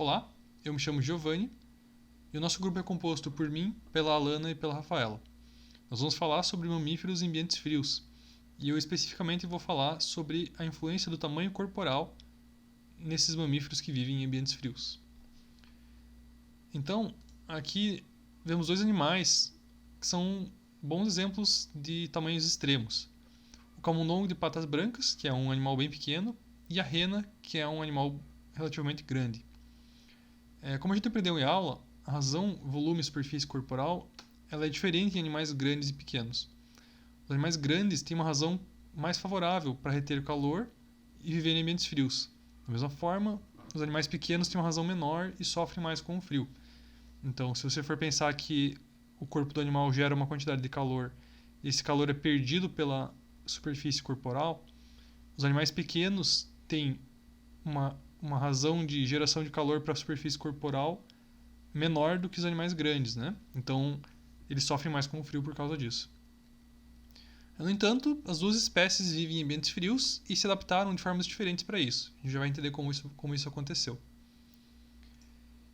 Olá, eu me chamo Giovanni e o nosso grupo é composto por mim, pela Alana e pela Rafaela. Nós vamos falar sobre mamíferos em ambientes frios e eu especificamente vou falar sobre a influência do tamanho corporal nesses mamíferos que vivem em ambientes frios. Então, aqui vemos dois animais que são bons exemplos de tamanhos extremos. O camundongo de patas brancas, que é um animal bem pequeno, e a rena, que é um animal relativamente grande. Como a gente aprendeu em aula, a razão volume e superfície corporal ela é diferente em animais grandes e pequenos. Os animais grandes têm uma razão mais favorável para reter calor e viver em ambientes frios. Da mesma forma, os animais pequenos têm uma razão menor e sofrem mais com o frio. Então, se você for pensar que o corpo do animal gera uma quantidade de calor e esse calor é perdido pela superfície corporal, os animais pequenos têm uma razão de geração de calor para a superfície corporal menor do que os animais grandes, né? Então, eles sofrem mais com o frio por causa disso. No entanto, as duas espécies vivem em ambientes frios e se adaptaram de formas diferentes para isso. A gente já vai entender como isso aconteceu.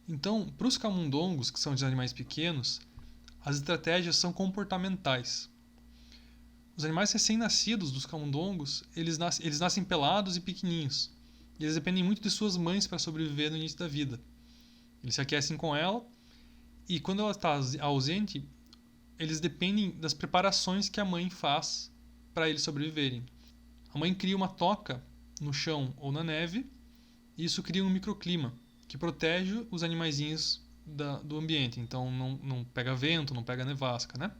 Então, para os camundongos, que são os animais pequenos, as estratégias são comportamentais. Os animais recém-nascidos dos camundongos, eles nascem pelados e pequeninhos. E eles dependem muito de suas mães para sobreviver no início da vida. Eles se aquecem com ela e quando ela está ausente, eles dependem das preparações que a mãe faz para eles sobreviverem. A mãe cria uma toca no chão ou na neve e isso cria um microclima que protege os animaizinhos do ambiente. Então não pega vento, não pega nevasca, né?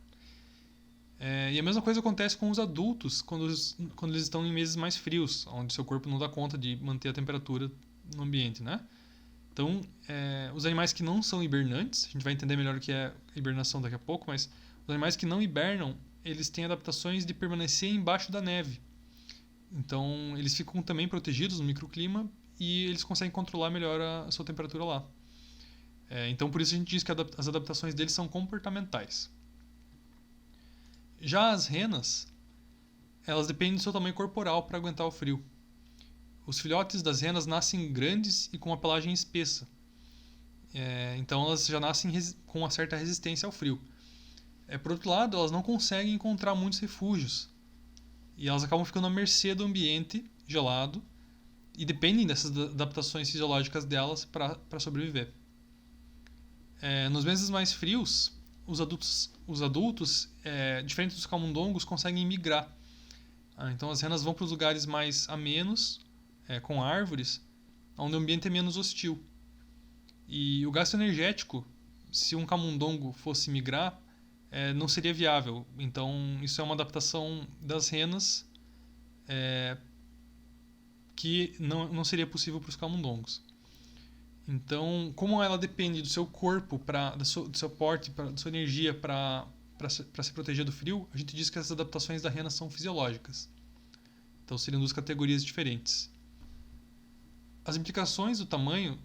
E a mesma coisa acontece com os adultos quando eles estão em meses mais frios, onde seu corpo não dá conta de manter a temperatura no ambiente, né? Então, os animais que não são hibernantes, a gente vai entender melhor o que é hibernação daqui a pouco, mas os animais que não hibernam, eles têm adaptações de permanecer embaixo da neve. Então, eles ficam também protegidos no microclima e eles conseguem controlar melhor a sua temperatura lá. Então, por isso a gente diz que as adaptações deles são comportamentais. Já as renas, elas dependem do seu tamanho corporal para aguentar o frio. Os filhotes das renas nascem grandes e com uma pelagem espessa. Então elas já nascem com uma certa resistência ao frio. Por outro lado, elas não conseguem encontrar muitos refúgios. E elas acabam ficando à mercê do ambiente gelado e dependem dessas adaptações fisiológicas delas para sobreviver. Nos meses mais frios, os adultos diferente dos camundongos, conseguem migrar. Então as renas vão para os lugares mais amenos, com árvores, onde o ambiente é menos hostil. E o gasto energético, se um camundongo fosse migrar, não seria viável. Então isso é uma adaptação das renas que não seria possível para os camundongos. Então, como ela depende do seu corpo, do seu porte, da sua energia para se proteger do frio, a gente diz que as adaptações da rena são fisiológicas. Então seriam duas categorias diferentes. As implicações do tamanho,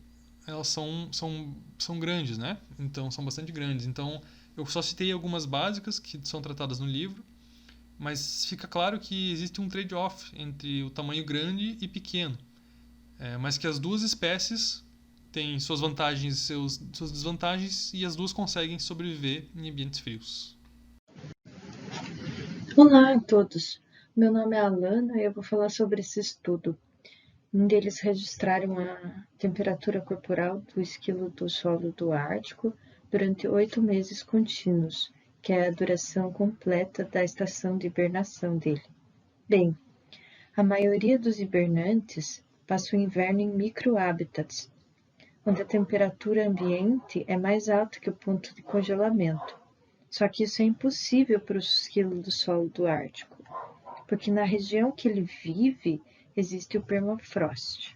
elas são grandes, né? Então são bastante grandes. Então eu só citei algumas básicas que são tratadas no livro, mas fica claro que existe um trade-off entre o tamanho grande e pequeno. Mas que as duas espécies têm suas vantagens e suas desvantagens e as duas conseguem sobreviver em ambientes frios. Olá a todos, meu nome é Alana e eu vou falar sobre esse estudo. Onde eles registraram a temperatura corporal do esquilo do solo do Ártico durante 8 meses contínuos, que é a duração completa da estação de hibernação dele. Bem, a maioria dos hibernantes passa o inverno em microhabitats, onde a temperatura ambiente é mais alta que o ponto de congelamento. Só que isso é impossível para o esquilo do solo do Ártico, porque na região que ele vive existe o permafrost.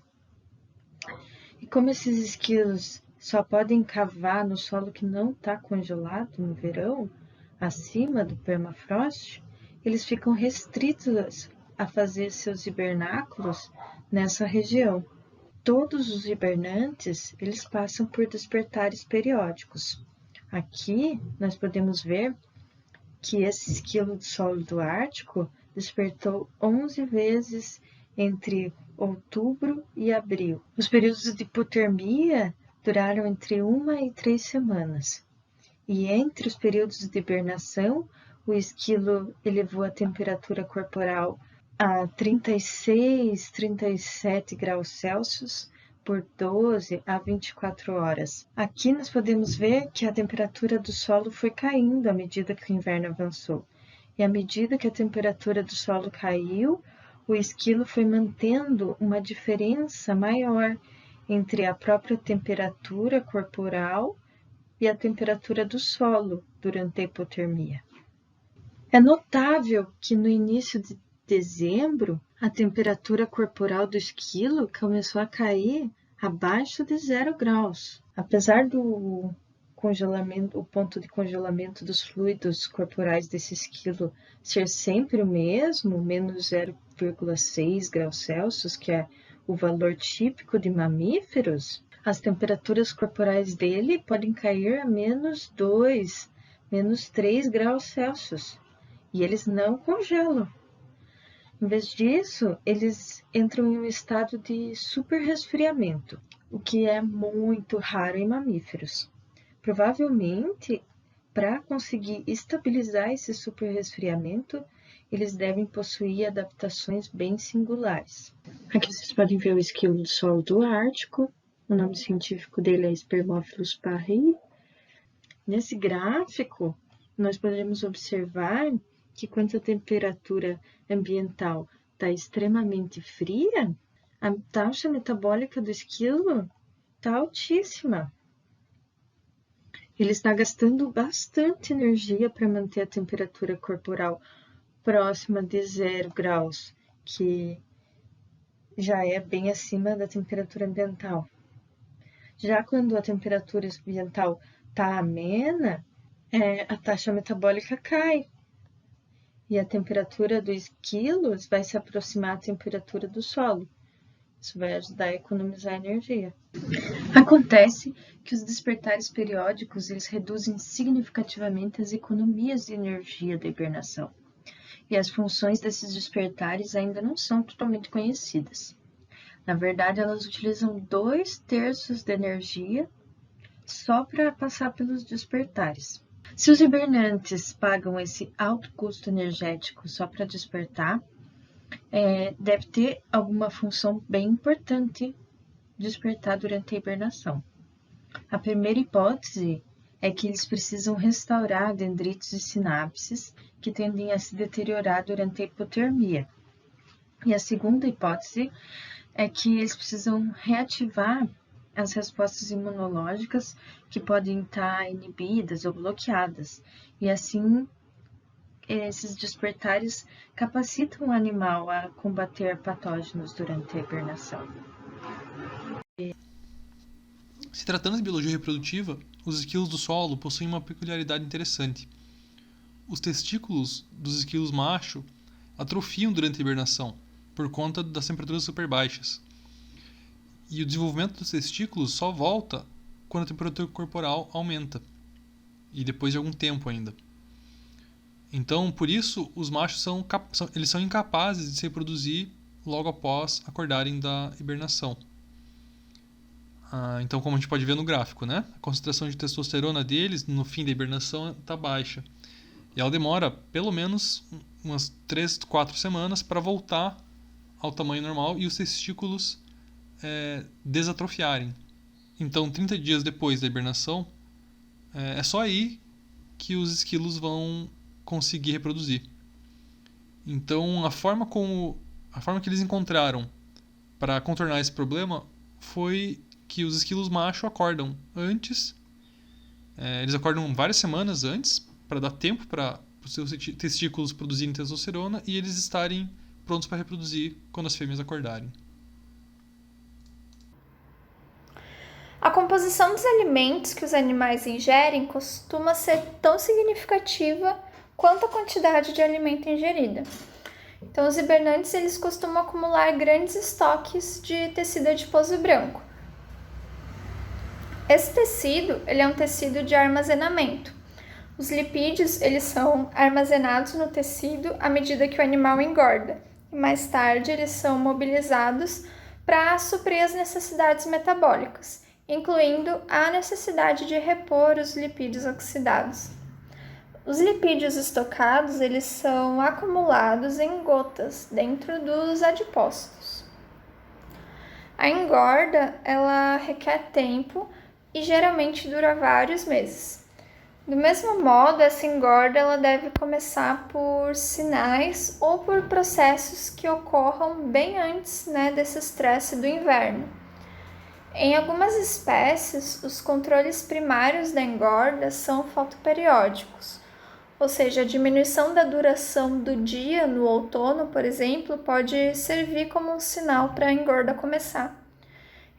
E como esses esquilos só podem cavar no solo que não está congelado no verão, acima do permafrost, eles ficam restritos a fazer seus hibernáculos nessa região. Todos os hibernantes, eles passam por despertares periódicos. Aqui nós podemos ver que esse esquilo do solo do Ártico despertou 11 vezes entre outubro e abril. Os períodos de hipotermia duraram entre 1 e 3 semanas. E entre os períodos de hibernação, o esquilo elevou a temperatura corporal a 36, 37 graus Celsius por 12 a 24 horas. Aqui nós podemos ver que a temperatura do solo foi caindo à medida que o inverno avançou. E à medida que a temperatura do solo caiu, o esquilo foi mantendo uma diferença maior entre a própria temperatura corporal e a temperatura do solo durante a hipotermia. É notável que no início de dezembro, a temperatura corporal do esquilo começou a cair abaixo de 0 graus. Apesar do congelamento, o ponto de congelamento dos fluidos corporais desse esquilo ser sempre o mesmo, menos 0,6 graus Celsius, que é o valor típico de mamíferos, as temperaturas corporais dele podem cair a menos 2, menos 3 graus Celsius. E eles não congelam. Em vez disso, eles entram em um estado de superresfriamento, o que é muito raro em mamíferos. Provavelmente, para conseguir estabilizar esse superresfriamento, eles devem possuir adaptações bem singulares. Aqui vocês podem ver o esquilo do solo do Ártico. O nome científico dele é Spermophilus parry. Nesse gráfico, nós podemos observar que quando a temperatura ambiental está extremamente fria, a taxa metabólica do esquilo está altíssima. Ele está gastando bastante energia para manter a temperatura corporal próxima de 0 graus, que já é bem acima da temperatura ambiental. Já quando a temperatura ambiental está amena, a taxa metabólica cai. E a temperatura do esquilo vai se aproximar à temperatura do solo. Isso vai ajudar a economizar energia. Acontece que os despertares periódicos eles reduzem significativamente as economias de energia da hibernação. E as funções desses despertares ainda não são totalmente conhecidas. Na verdade, elas utilizam 2/3 da energia só para passar pelos despertares. Se os hibernantes pagam esse alto custo energético só para despertar, deve ter alguma função bem importante despertar durante a hibernação. A primeira hipótese é que eles precisam restaurar dendritos e sinapses que tendem a se deteriorar durante a hipotermia. E a segunda hipótese é que eles precisam reativar as respostas imunológicas que podem estar inibidas ou bloqueadas. E assim, esses despertares capacitam o animal a combater patógenos durante a hibernação. Se tratando de biologia reprodutiva, os esquilos do solo possuem uma peculiaridade interessante. Os testículos dos esquilos macho atrofiam durante a hibernação, por conta das temperaturas super baixas. E o desenvolvimento dos testículos só volta quando a temperatura corporal aumenta, e depois de algum tempo ainda. Então, por isso, os machos são incapazes de se reproduzir logo após acordarem da hibernação. Então, como a gente pode ver no gráfico, né? A concentração de testosterona deles no fim da hibernação está baixa. E ela demora pelo menos umas 3, 4 semanas para voltar ao tamanho normal e os testículos desatrofiarem. Então, 30 dias depois da hibernação, é só aí que os esquilos vão conseguir reproduzir. Então, a forma que eles encontraram para contornar esse problema foi que os esquilos macho acordam antes. Eles acordam várias semanas antes, para dar tempo para os seus testículos produzirem testosterona e eles estarem prontos para reproduzir quando as fêmeas acordarem. A composição dos alimentos que os animais ingerem costuma ser tão significativa quanto a quantidade de alimento ingerida. Então, os hibernantes eles costumam acumular grandes estoques de tecido adiposo branco. Esse tecido ele é um tecido de armazenamento. Os lipídios eles são armazenados no tecido à medida que o animal engorda. E mais tarde, eles são mobilizados para suprir as necessidades metabólicas. incluindo a necessidade de repor os lipídios oxidados. Os lipídios estocados, eles são acumulados em gotas dentro dos adipócitos. A engorda, ela requer tempo e geralmente dura vários meses. Do mesmo modo, essa engorda ela deve começar por sinais ou por processos que ocorram bem antes, desse estresse do inverno. Em algumas espécies, os controles primários da engorda são fotoperiódicos, ou seja, a diminuição da duração do dia no outono, por exemplo, pode servir como um sinal para a engorda começar.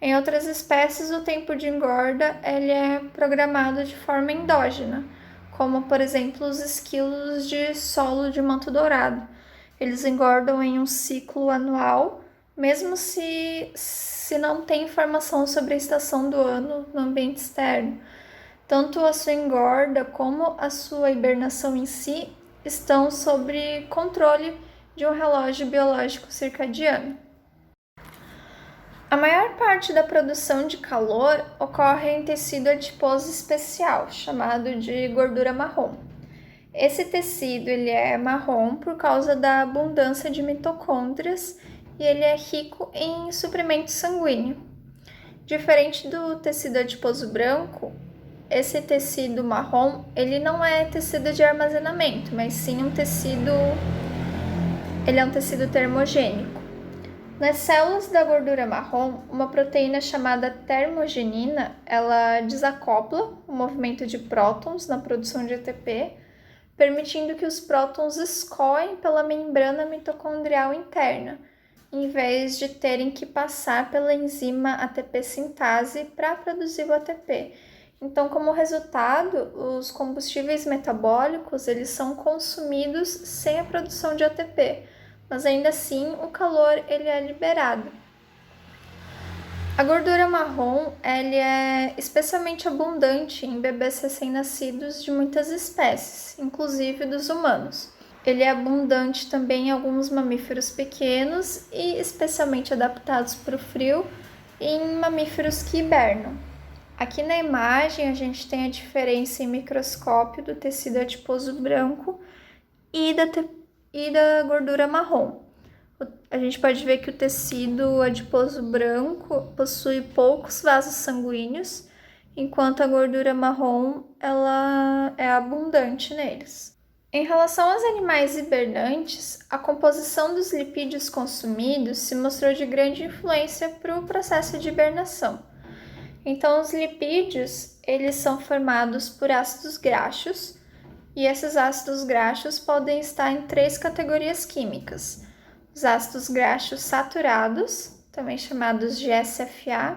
Em outras espécies, o tempo de engorda ele é programado de forma endógena, como, por exemplo, os esquilos de solo de manto dourado. Eles engordam em um ciclo anual, mesmo se não tem informação sobre a estação do ano no ambiente externo. Tanto a sua engorda como a sua hibernação em si estão sob controle de um relógio biológico circadiano. A maior parte da produção de calor ocorre em tecido adiposo especial, chamado de gordura marrom. Esse tecido ele é marrom por causa da abundância de mitocôndrias e ele é rico em suprimento sanguíneo. Diferente do tecido adiposo branco, esse tecido marrom ele não é tecido de armazenamento, mas sim ele é um tecido termogênico. Nas células da gordura marrom, uma proteína chamada termogenina, ela desacopla o movimento de prótons na produção de ATP, permitindo que os prótons escoem pela membrana mitocondrial interna, em vez de terem que passar pela enzima ATP sintase para produzir o ATP. Então, como resultado, os combustíveis metabólicos eles são consumidos sem a produção de ATP, mas ainda assim o calor ele é liberado. A gordura marrom ele é especialmente abundante em bebês recém-nascidos de muitas espécies, inclusive dos humanos. Ele é abundante também em alguns mamíferos pequenos e especialmente adaptados para o frio e em mamíferos que hibernam. Aqui na imagem a gente tem a diferença em microscópio do tecido adiposo branco e da gordura marrom. A gente pode ver que o tecido adiposo branco possui poucos vasos sanguíneos, enquanto a gordura marrom ela é abundante neles. Em relação aos animais hibernantes, a composição dos lipídios consumidos se mostrou de grande influência para o processo de hibernação. Então, os lipídios eles são formados por ácidos graxos, e esses ácidos graxos podem estar em 3 categorias químicas. Os ácidos graxos saturados, também chamados de SFA,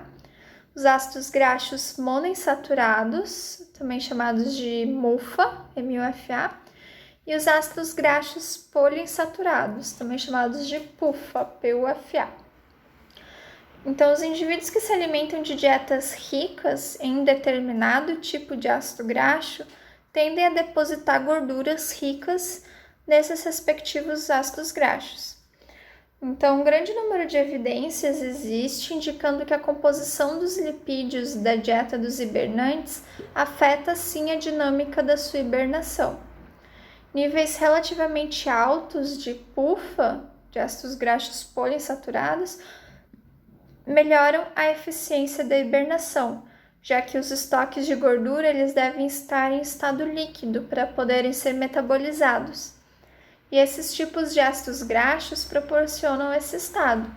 os ácidos graxos monoinsaturados, também chamados de MUFA, MUFA, e os ácidos graxos poliinsaturados, também chamados de PUFA, PUFA. Então, os indivíduos que se alimentam de dietas ricas em determinado tipo de ácido graxo tendem a depositar gorduras ricas nesses respectivos ácidos graxos. Então, um grande número de evidências existe indicando que a composição dos lipídios da dieta dos hibernantes afeta sim a dinâmica da sua hibernação. Níveis relativamente altos de PUFA, de ácidos graxos poliinsaturados, melhoram a eficiência da hibernação, já que os estoques de gordura eles devem estar em estado líquido para poderem ser metabolizados. E esses tipos de ácidos graxos proporcionam esse estado,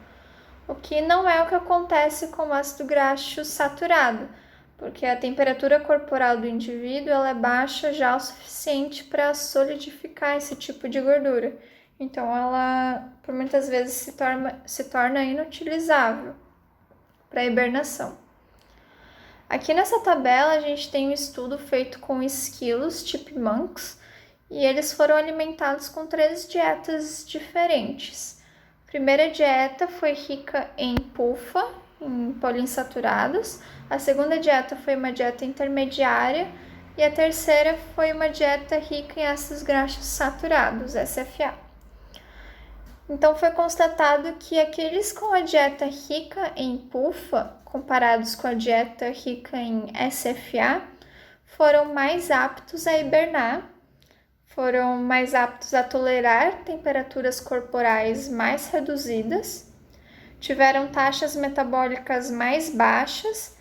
o que não é o que acontece com o ácido graxo saturado, porque a temperatura corporal do indivíduo ela é baixa já o suficiente para solidificar esse tipo de gordura. Então, ela, por muitas vezes, se torna inutilizável para a hibernação. Aqui nessa tabela, a gente tem um estudo feito com esquilos chipmunks, e eles foram alimentados com 3 dietas diferentes. A primeira dieta foi rica em PUFA, em poliinsaturados. A segunda dieta foi uma dieta intermediária. E a terceira foi uma dieta rica em ácidos graxos saturados, SFA. Então, foi constatado que aqueles com a dieta rica em PUFA comparados com a dieta rica em SFA, foram mais aptos a hibernar, foram mais aptos a tolerar temperaturas corporais mais reduzidas, tiveram taxas metabólicas mais baixas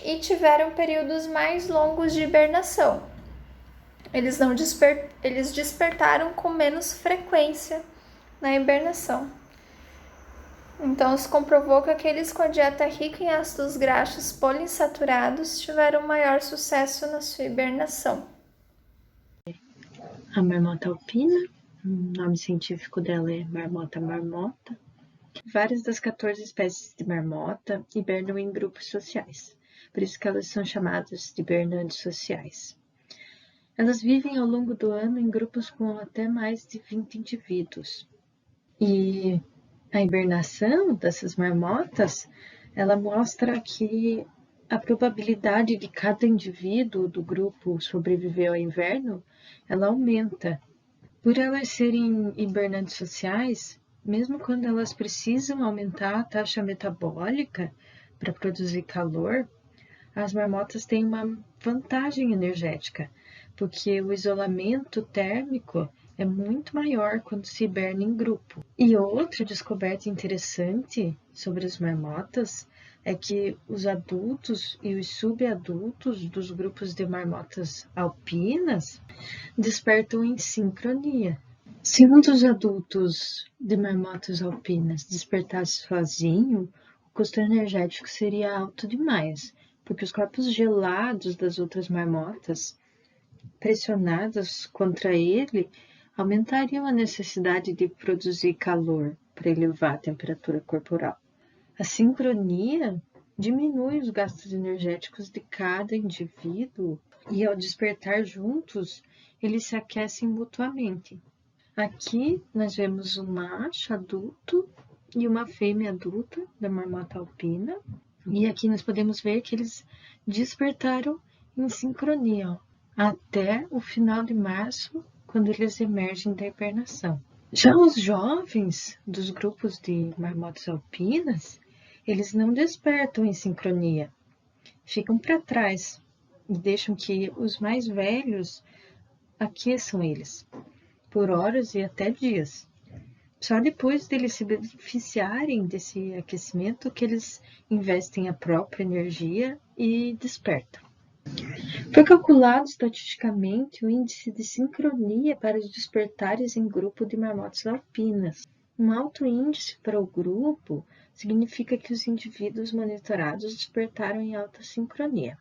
e tiveram períodos mais longos de hibernação. Eles despertaram com menos frequência na hibernação. Então, se comprovou que aqueles com a dieta rica em ácidos graxos poliinsaturados tiveram maior sucesso na sua hibernação. A marmota alpina, o nome científico dela é marmota marmota. Várias das 14 espécies de marmota hibernam em grupos sociais, por isso que elas são chamadas de hibernantes sociais. Elas vivem ao longo do ano em grupos com até mais de 20 indivíduos. E a hibernação dessas marmotas, ela mostra que a probabilidade de cada indivíduo do grupo sobreviver ao inverno, ela aumenta. Por elas serem hibernantes sociais, mesmo quando elas precisam aumentar a taxa metabólica para produzir calor, as marmotas têm uma vantagem energética, porque o isolamento térmico é muito maior quando se hiberna em grupo. E outra descoberta interessante sobre as marmotas é que os adultos e os subadultos dos grupos de marmotas alpinas despertam em sincronia. Se um dos adultos de marmotas alpinas despertasse sozinho, o custo energético seria alto demais, porque os corpos gelados das outras marmotas, pressionados contra ele, aumentariam a necessidade de produzir calor para elevar a temperatura corporal. A sincronia diminui os gastos energéticos de cada indivíduo e, ao despertar juntos, eles se aquecem mutuamente. Aqui nós vemos um macho adulto e uma fêmea adulta da marmota alpina. E aqui nós podemos ver que eles despertaram em sincronia, até o final de março, quando eles emergem da hibernação. Já os jovens dos grupos de marmotas alpinas, eles não despertam em sincronia, ficam para trás e deixam que os mais velhos aqueçam eles, por horas e até dias. Só depois deles se beneficiarem desse aquecimento que eles investem a própria energia e despertam. Foi calculado estatisticamente o índice de sincronia para os despertares em grupo de marmotas alpinas. Um alto índice para o grupo significa que os indivíduos monitorados despertaram em alta sincronia.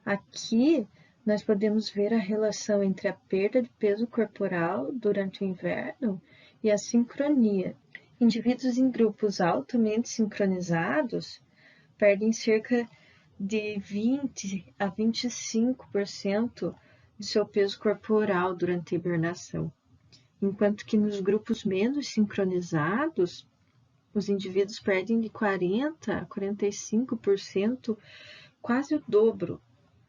Aqui nós podemos ver a relação entre a perda de peso corporal durante o inverno e a sincronia. Indivíduos em grupos altamente sincronizados perdem cerca de 20 a 25% de seu peso corporal durante a hibernação, enquanto que nos grupos menos sincronizados, os indivíduos perdem de 40 a 45%, quase o dobro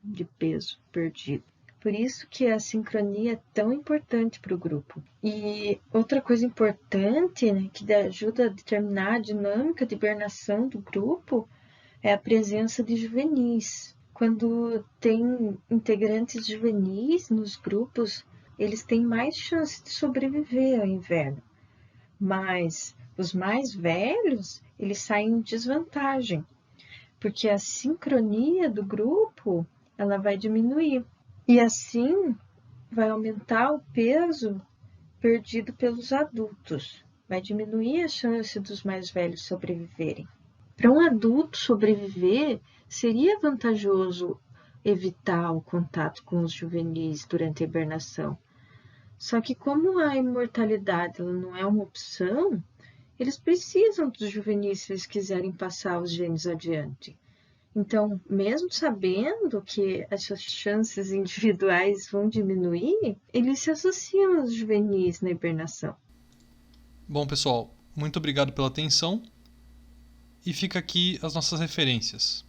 de peso perdido. Por isso que a sincronia é tão importante para o grupo. E outra coisa importante, né, que ajuda a determinar a dinâmica de hibernação do grupo é a presença de juvenis. Quando tem integrantes juvenis nos grupos, eles têm mais chance de sobreviver ao inverno. Mas os mais velhos, eles saem em desvantagem, porque a sincronia do grupo, ela vai diminuir. E assim, vai aumentar o peso perdido pelos adultos. Vai diminuir a chance dos mais velhos sobreviverem. Para um adulto sobreviver, seria vantajoso evitar o contato com os juvenis durante a hibernação. Só que como a imortalidade ela não é uma opção, eles precisam dos juvenis se eles quiserem passar os genes adiante. Então, mesmo sabendo que as suas chances individuais vão diminuir, eles se associam aos juvenis na hibernação. Bom, pessoal, muito obrigado pela atenção. E fica aqui as nossas referências.